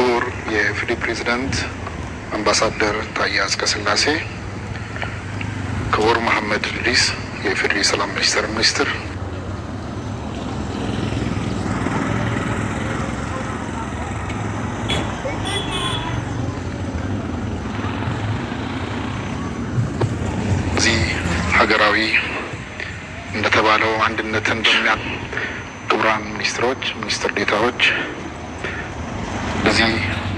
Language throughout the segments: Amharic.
ክቡር የኢፌዴሪ ፕሬዝዳንት አምባሳደር ታዬ አጽቀሥላሴ፣ ክቡር መሐመድ ኢድሪስ የኢፌዴሪ ሰላም ሚኒስትር፣ እዚህ ሀገራዊ እንደተባለው አንድነትን ክቡራን ሚኒስትሮች፣ ሚኒስትር ዴታዎች፣ በዚህ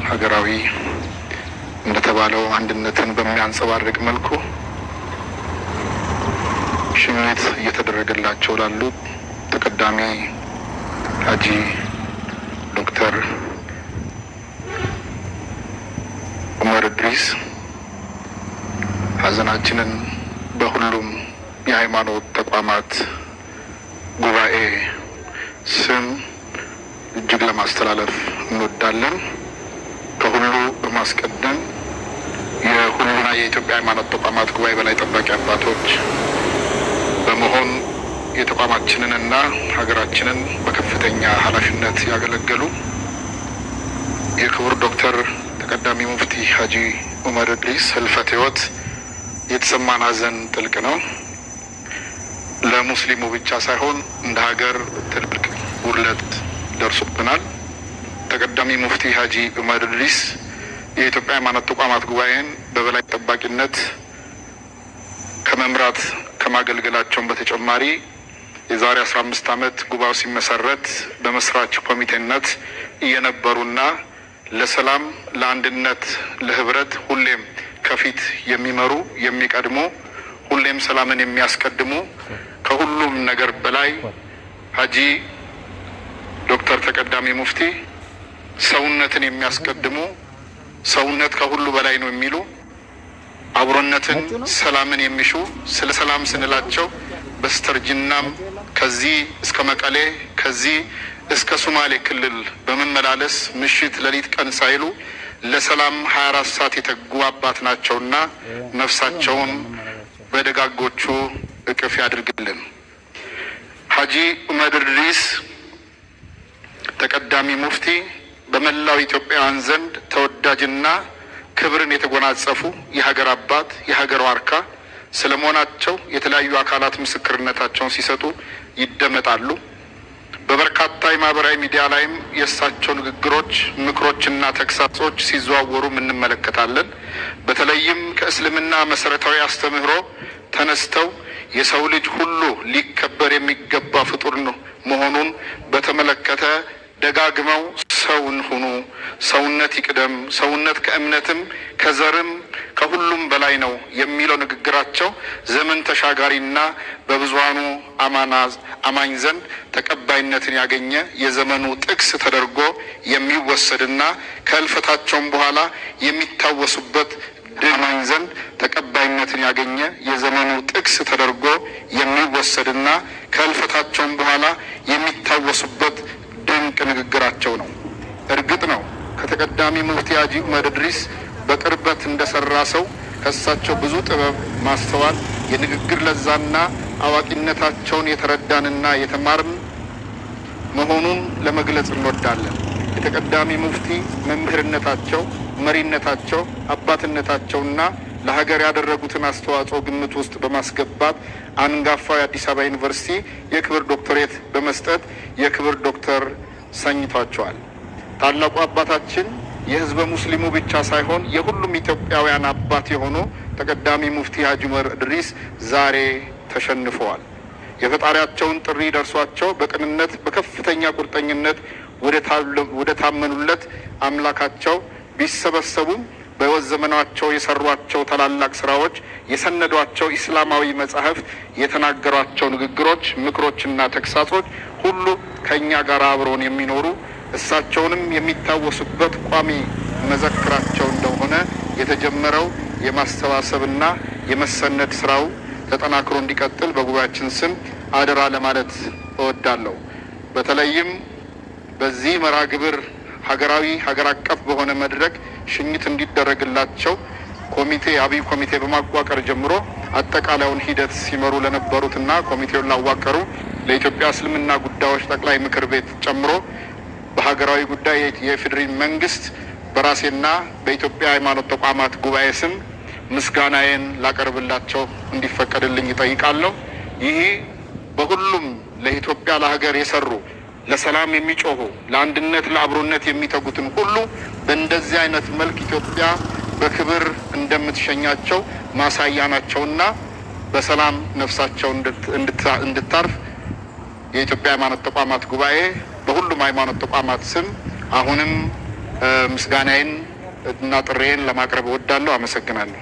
ሀገራዊ እንደተባለው አንድነትን በሚያንጸባርቅ መልኩ ሽኝት እየተደረገላቸው ላሉት ተቀዳሚ ሀጂ ዶክተር ኡመር ኢድሪስ ሀዘናችንን በሁሉም የሃይማኖት ተቋማት ጉባኤ ስም እጅግ ለማስተላለፍ እንወዳለን። ከሁሉ በማስቀደም የሁሉና የኢትዮጵያ ሃይማኖት ተቋማት ጉባኤ በላይ ጠባቂ አባቶች በመሆን የተቋማችንንና ሀገራችንን በከፍተኛ ኃላፊነት ያገለገሉ የክቡር ዶክተር ተቀዳሚ ሙፍቲ ሀጂ ኡመር ኢድሪስ ህልፈተ ሕይወት የተሰማን ሀዘን ጥልቅ ነው። ለሙስሊሙ ብቻ ሳይሆን እንደ ሀገር ትልቅ ውርደት ደርሶብናል። ተቀዳሚ ሙፍቲ ሀጂ ኡመር ኢድሪስ የኢትዮጵያ ሃይማኖት ተቋማት ጉባኤን በበላይ ጠባቂነት ከመምራት ከማገልገላቸውን በተጨማሪ የዛሬ 15 ዓመት ጉባኤው ሲመሰረት በመስራች ኮሚቴነት እየነበሩና ለሰላም፣ ለአንድነት፣ ለህብረት ሁሌም ከፊት የሚመሩ የሚቀድሙ ሁሌም ሰላምን የሚያስቀድሙ ከሁሉም ነገር በላይ ሀጂ ዶክተር ተቀዳሚ ሙፍቲ ሰውነትን የሚያስቀድሙ ሰውነት ከሁሉ በላይ ነው የሚሉ አብሮነትን፣ ሰላምን የሚሹ ስለ ሰላም ስንላቸው በስተርጅናም ከዚህ እስከ መቀሌ ከዚህ እስከ ሶማሌ ክልል በመመላለስ ምሽት ሌሊት ቀን ሳይሉ ለሰላም 24 ሰዓት የተጉ አባት ናቸውና ነፍሳቸውን በደጋጎቹ እቅፍ ያድርግልን። ሀጂ ኡመር ኢድሪስ ተቀዳሚ ሙፍቲ በመላው ኢትዮጵያውያን ዘንድ ተወዳጅና ክብርን የተጎናጸፉ የሀገር አባት፣ የሀገር ዋርካ ስለመሆናቸው የተለያዩ አካላት ምስክርነታቸውን ሲሰጡ ይደመጣሉ። በበርካታ የማህበራዊ ሚዲያ ላይም የእሳቸው ንግግሮች፣ ምክሮችና ተግሳጾች ሲዘዋወሩ እንመለከታለን። በተለይም ከእስልምና መሰረታዊ አስተምህሮ ተነስተው የሰው ልጅ ሁሉ ሊከበር የሚገባ ፍጡር መሆኑን በተመለከተ ደጋግመው ሰውን ሁኑ፣ ሰውነት ይቅደም፣ ሰውነት ከእምነትም ከዘርም ከሁሉም በላይ ነው የሚለው ንግግራቸው ዘመን ተሻጋሪና በብዙሃኑ አማኝ ዘንድ ተቀባይነትን ያገኘ የዘመኑ ጥቅስ ተደርጎ የሚወሰድና ከህልፈታቸውም በኋላ የሚታወሱበት አማኝ ዘንድ ተቀባይነትን ያገኘ የዘመኑ ጥቅስ ተደርጎ የሚወሰድና ከህልፈታቸውም በኋላ የሚታወሱበት ድንቅ ንግግራቸው ነው። እርግጥ ነው ከተቀዳሚ ሙፍቲ ሀጂ ኡመር ኢድሪስ በቅርበት እንደሰራ ሰው ከእሳቸው ብዙ ጥበብ፣ ማስተዋል፣ የንግግር ለዛና አዋቂነታቸውን የተረዳንና የተማርን መሆኑን ለመግለጽ እንወዳለን። የተቀዳሚ ሙፍቲ መምህርነታቸው፣ መሪነታቸው፣ አባትነታቸውና ለሀገር ያደረጉትን አስተዋጽኦ ግምት ውስጥ በማስገባት አንጋፋው የአዲስ አበባ ዩኒቨርሲቲ የክብር ዶክተሬት በመስጠት የክብር ዶክተር ሰኝቷቸዋል። ታላቁ አባታችን የህዝበ ሙስሊሙ ብቻ ሳይሆን የሁሉም ኢትዮጵያውያን አባት የሆኑ ተቀዳሚ ሙፍቲ ሀጂ ኡመር ኢድሪስ ዛሬ ተሸንፈዋል። የፈጣሪያቸውን ጥሪ ደርሷቸው በቅንነት በከፍተኛ ቁርጠኝነት ወደ ታመኑለት አምላካቸው ቢሰበሰቡም በሕይወት ዘመናቸው የሰሯቸው ታላላቅ ስራዎች፣ የሰነዷቸው ኢስላማዊ መጻሕፍት፣ የተናገሯቸው ንግግሮች፣ ምክሮችና ተግሳጾች ሁሉ ከእኛ ጋር አብረውን የሚኖሩ እሳቸውንም የሚታወሱበት ቋሚ መዘክራቸው እንደሆነ የተጀመረው የማስተባሰብና የመሰነድ ስራው ተጠናክሮ እንዲቀጥል በጉባኤያችን ስም አደራ ለማለት እወዳለሁ። በተለይም በዚህ መርሃ ግብር ሀገር አቀፍ በሆነ መድረክ ሽኝት እንዲደረግላቸው አብይ ኮሚቴ በማዋቀር ጀምሮ አጠቃላዩን ሂደት ሲመሩ ለነበሩትና ኮሚቴውን ላዋቀሩ ለኢትዮጵያ እስልምና ጉዳዮች ጠቅላይ ምክር ቤት ጨምሮ በሀገራዊ ጉዳይ የኢፌዴሪ መንግስት በራሴና በኢትዮጵያ ሃይማኖት ተቋማት ጉባኤ ስም ምስጋናዬን ላቀርብላቸው እንዲፈቀድልኝ እጠይቃለሁ። ይህ በሁሉም ለኢትዮጵያ ለሀገር የሰሩ ለሰላም የሚጮሁ ለአንድነት ለአብሮነት የሚተጉትን ሁሉ በእንደዚህ አይነት መልክ ኢትዮጵያ በክብር እንደምትሸኛቸው ማሳያ ናቸውና በሰላም ነፍሳቸው እንድታርፍ የኢትዮጵያ ሃይማኖት ተቋማት ጉባኤ በሁሉም ሃይማኖት ተቋማት ስም አሁንም ምስጋናዬን እና ጥሬን ለማቅረብ እወዳለሁ። አመሰግናለሁ።